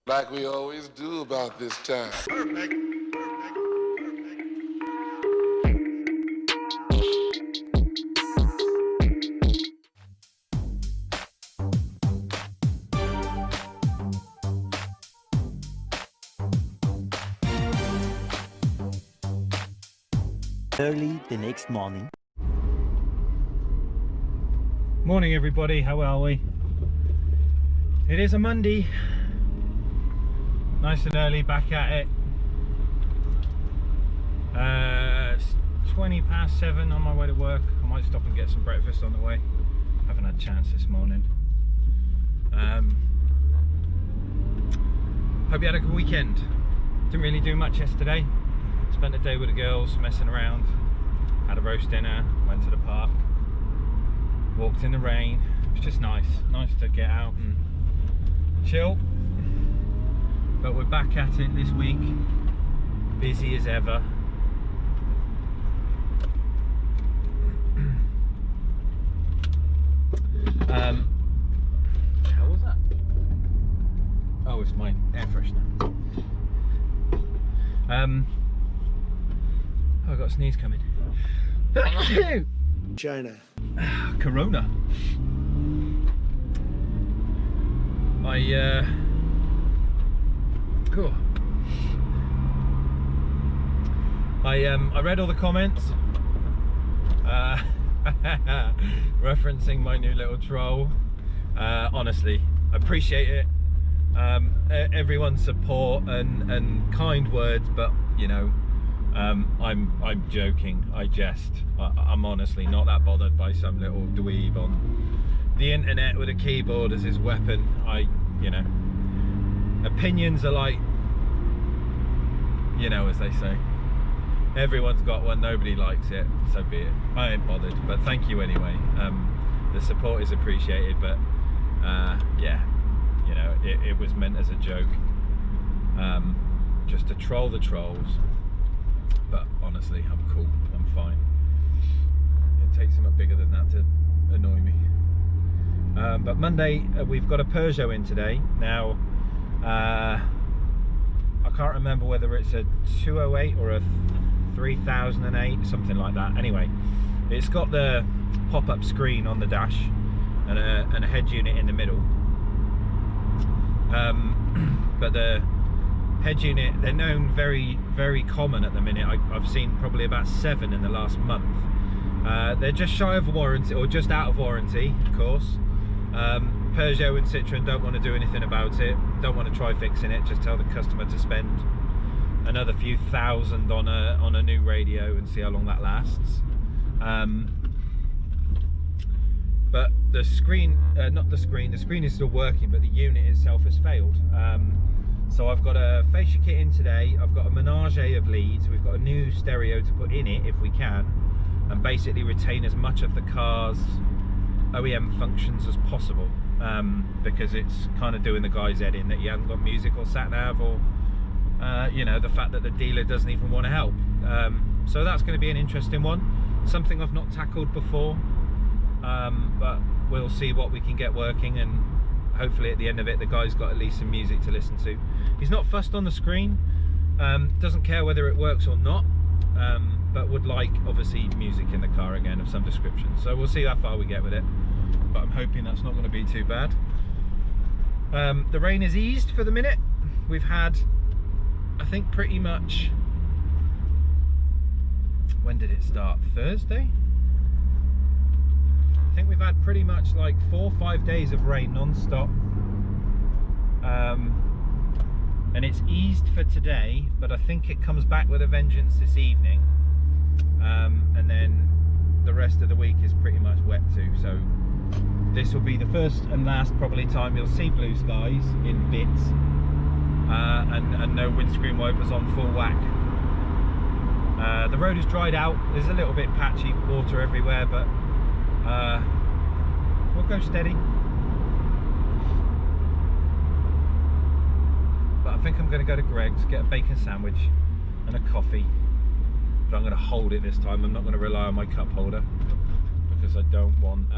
Like we always do about this time. Perfect. Early the next morning. Morning everybody, how are we? It is a Monday. Nice and early, back at it. It's 7:20 on my way to work. I might stop and get some breakfast on the way. Haven't had a chance this morning. Hope you had a good weekend. Didn't really do much yesterday. Spent the day with the girls, messing around. Had a roast dinner, went to the park. Walked in the rain. It was just nice to get out and chill. But we're back at it this week, busy as ever. How was that? Oh, it's my air freshener. Oh, I got a sneeze coming. China. Corona. Cool. I read all the comments referencing my new little troll. Honestly, I appreciate it. Everyone's support and kind words, but you know, I'm joking. I jest. I'm honestly not that bothered by some little dweeb on the internet with a keyboard as his weapon. You know, opinions are like, you know, as they say, everyone's got one. Nobody likes it, so be it. I ain't bothered. But thank you anyway. The support is appreciated. But yeah, you know, it was meant as a joke, just to troll the trolls. But honestly, I'm cool, I'm fine. It takes something bigger than that to annoy me. But Monday, we've got a Peugeot in today. Now, I can't remember whether it's a 208 or a 3008, something like that. Anyway, it's got the pop-up screen on the dash and a head unit in the middle. But the head unit, they're known very common at the minute. I've seen probably about 7 in the last month. They're just shy of warranty, or just out of warranty, of course. Peugeot and Citroen don't want to do anything about it, don't want to try fixing it, just tell the customer to spend another few thousand on a new radio and see how long that lasts. But the screen, the screen is still working, but the unit itself has failed. So I've got a fascia kit in today, I've got a menage of leads, we've got a new stereo to put in it if we can, and basically retain as much of the car's OEM functions as possible, because it's kind of doing the guy's head in that you haven't got music or sat-nav, or you know, the fact that the dealer doesn't even want to help. So that's going to be an interesting one, something I've not tackled before, but we'll see what we can get working, and hopefully at the end of it the guy's got at least some music to listen to. He's not fussed on the screen, doesn't care whether it works or not, but would like obviously music in the car again of some description. So we'll see how far we get with it, but I'm hoping that's not going to be too bad. The rain has eased for the minute. We've had, I think, pretty much, when did it start? Thursday? I think we've had pretty much like 4 or 5 days of rain non-stop, and it's eased for today, but I think it comes back with a vengeance this evening, and then the rest of the week is pretty much wet too. So this will be the first and last probably time you'll see blue skies in bits, and no windscreen wipers on full whack. The road is dried out, there's a little bit patchy water everywhere, but we'll go steady. But I think I'm going to go to Greg's, get a bacon sandwich and a coffee, but I'm going to hold it this time. I'm not going to rely on my cup holder, because I don't want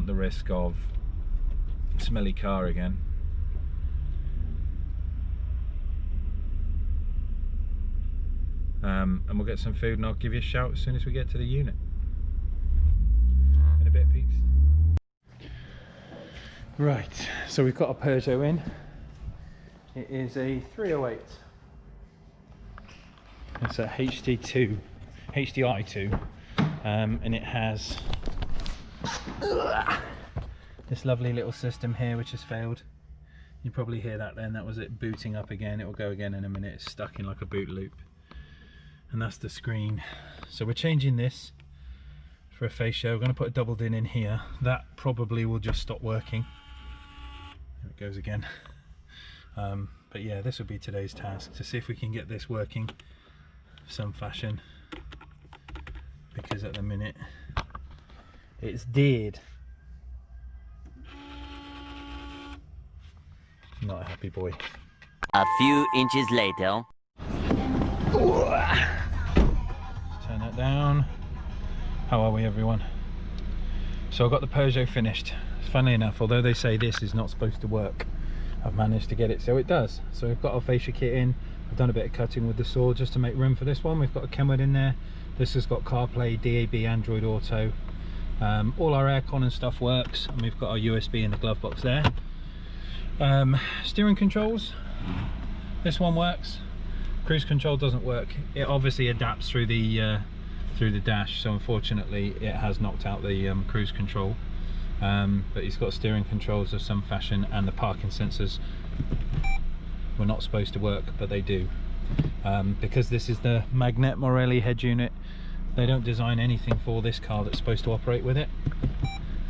the risk of smelly car again. and we'll get some food and I'll give you a shout as soon as we get to the unit. In a bit, peeps. Right, so we've got a Peugeot in. It is a 308. It's a HDI2, and it has this lovely little system here which has failed. You probably hear that then, that was it booting up again. It will go again in a minute. It's stuck in like a boot loop. And that's the screen. So we're changing this for a fascia. We're going to put a double din in here. That probably will just stop working. There it goes again. But yeah, this will be today's task, to see if we can get this working of some fashion, because at the minute it's dead. Not a happy boy. A few inches later. Turn that down. How are we, everyone? So I've got the Peugeot finished. Funnily enough, although they say this is not supposed to work, I've managed to get it so it does. So we've got our fascia kit in. I've done a bit of cutting with the saw just to make room for this one. We've got a Kenwood in there. This has got CarPlay, DAB, Android Auto. All our aircon and stuff works, and we've got our USB in the glove box there. Steering controls, this one works. Cruise control doesn't work. It obviously adapts through the dash, so unfortunately it has knocked out the cruise control. But it's got steering controls of some fashion, and the parking sensors were not supposed to work, but they do. Because this is the Magnet Morelli head unit, they don't design anything for this car that's supposed to operate with it.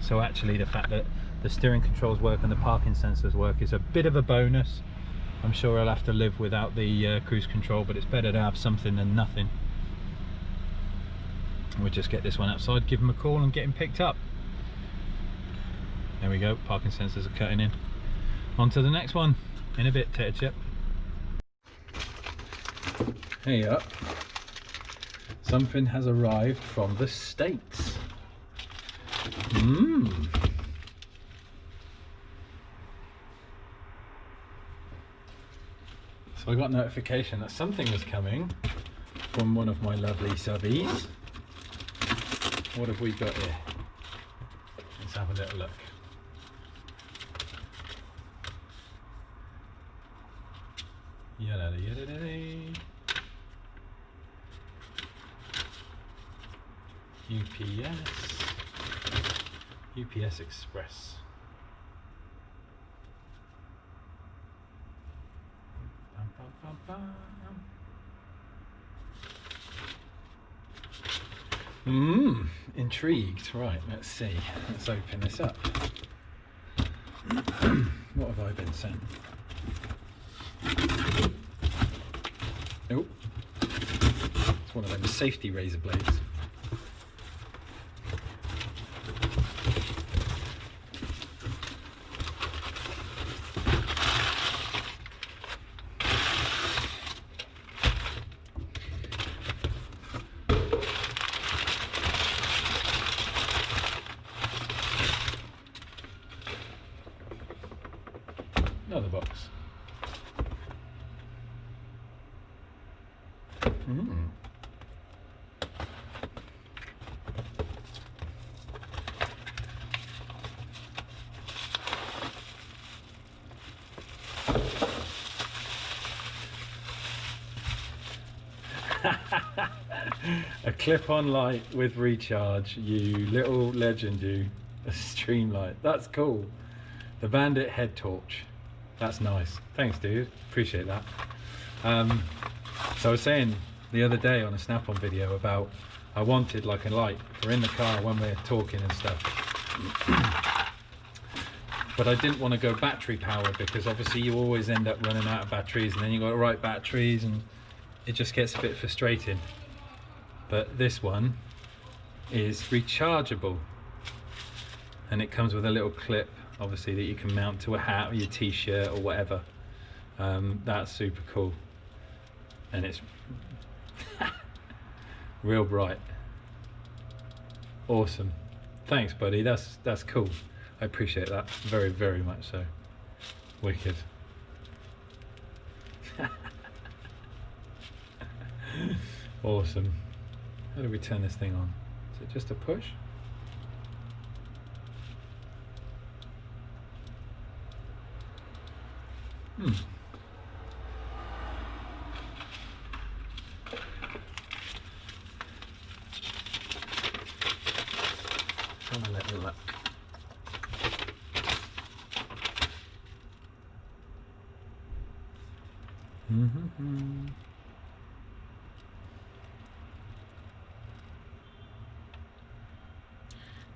So actually the fact that the steering controls work and the parking sensors work is a bit of a bonus. I'm sure I'll have to live without the cruise control, but it's better to have something than nothing. We'll just get this one outside, give him a call and get him picked up. There we go, parking sensors are cutting in. On to the next one in a bit, Tater Chip. Hey up. Something has arrived from the States. So I got notification that something was coming from one of my lovely subbies. What have we got here? Let's have a little look. UPS Express. Intrigued. Right, let's see. Let's open this up. What have I been sent? Oh, it's one of them safety razor blades. Another box. A clip-on light with recharge, you little legend, you. A stream light, that's cool. The Bandit head torch, that's nice. Thanks, dude, appreciate that. So I was saying the other day on a snap-on video about I wanted like a light for in the car when we're talking and stuff. But I didn't want to go battery powered, because obviously you always end up running out of batteries, and then you got the right batteries and it just gets a bit frustrating. But this one is rechargeable, and it comes with a little clip, obviously, that you can mount to a hat or your t-shirt or whatever. That's super cool, and it's real bright. Awesome. Thanks, buddy. That's cool. I appreciate that very, very much so. Wicked. Awesome. How do we turn this thing on? Is it just a push? Have a little look.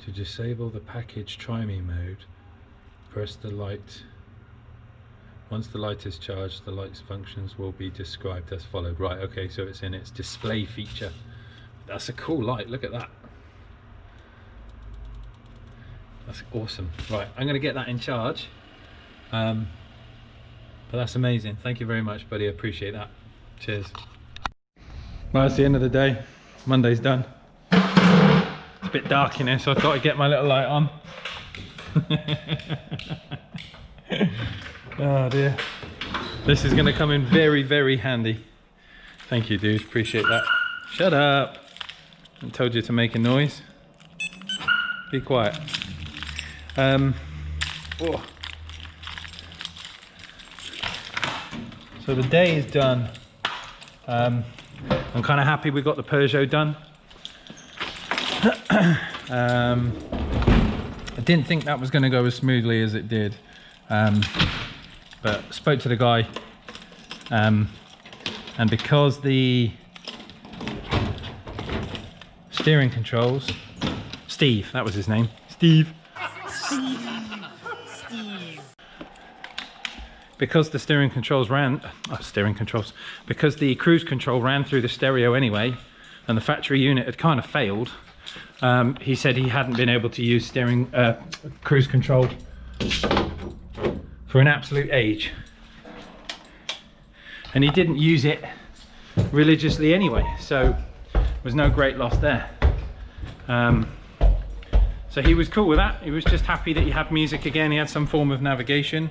To disable the package try me mode, press the light. Once the light is charged, the light's functions will be described as followed. Right, okay, so it's in its display feature. That's a cool light, look at that. That's awesome. Right, I'm gonna get that in charge. But that's amazing. Thank you very much, buddy, I appreciate that. Cheers. Well, that's the end of the day. Monday's done. It's a bit dark in here, so I thought I'd get my little light on. Oh dear. This is going to come in very, very handy. Thank you, dude. Appreciate that. Shut up. I told you to make a noise. Be quiet. Oh. So the day is done. I'm kind of happy we got the Peugeot done. I didn't think that was going to go as smoothly as it did. But spoke to the guy, and because the steering controls, Steve, that was his name, Steve. Because the steering controls because the cruise control ran through the stereo anyway, and the factory unit had kind of failed, he said he hadn't been able to use cruise control for an absolute age, and he didn't use it religiously anyway, so there was no great loss there. So he was cool with that. He was just happy that he had music again. He had some form of navigation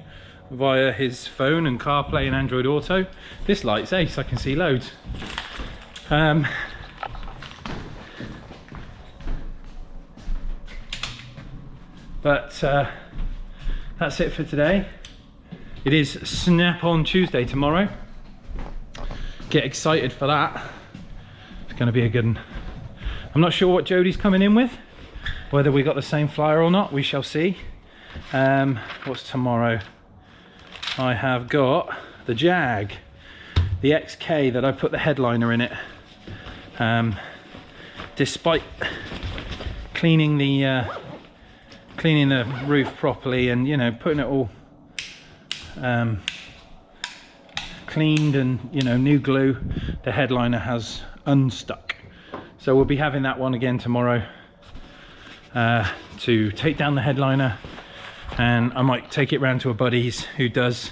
via his phone and CarPlay and Android Auto. This light's ace, I can see loads. But that's it for today. It is Snap On Tuesday tomorrow. Get excited for that. It's going to be a good one. I'm not sure what Jodie's coming in with, whether we got the same flyer or not, we shall see. What's tomorrow? I have got the Jag, the XK that I put the headliner in it. Despite cleaning the roof properly and, you know, putting it all cleaned and, you know, new glue, the headliner has unstuck. So we'll be having that one again tomorrow to take down the headliner, and I might take it round to a buddy's who does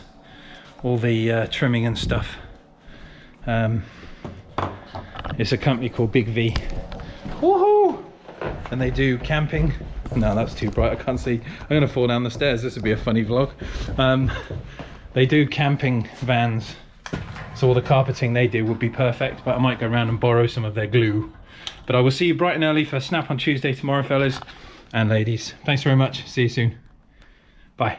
all the trimming and stuff. It's a company called Big V. Woohoo! And they do camping. No, that's too bright, I can't see. I'm gonna fall down the stairs, this would be a funny vlog. They do camping vans, so all the carpeting they do would be perfect, but I might go around and borrow some of their glue. But I will see you bright and early for Snap on Tuesday tomorrow, fellas and ladies. Thanks very much, see you soon. Bye.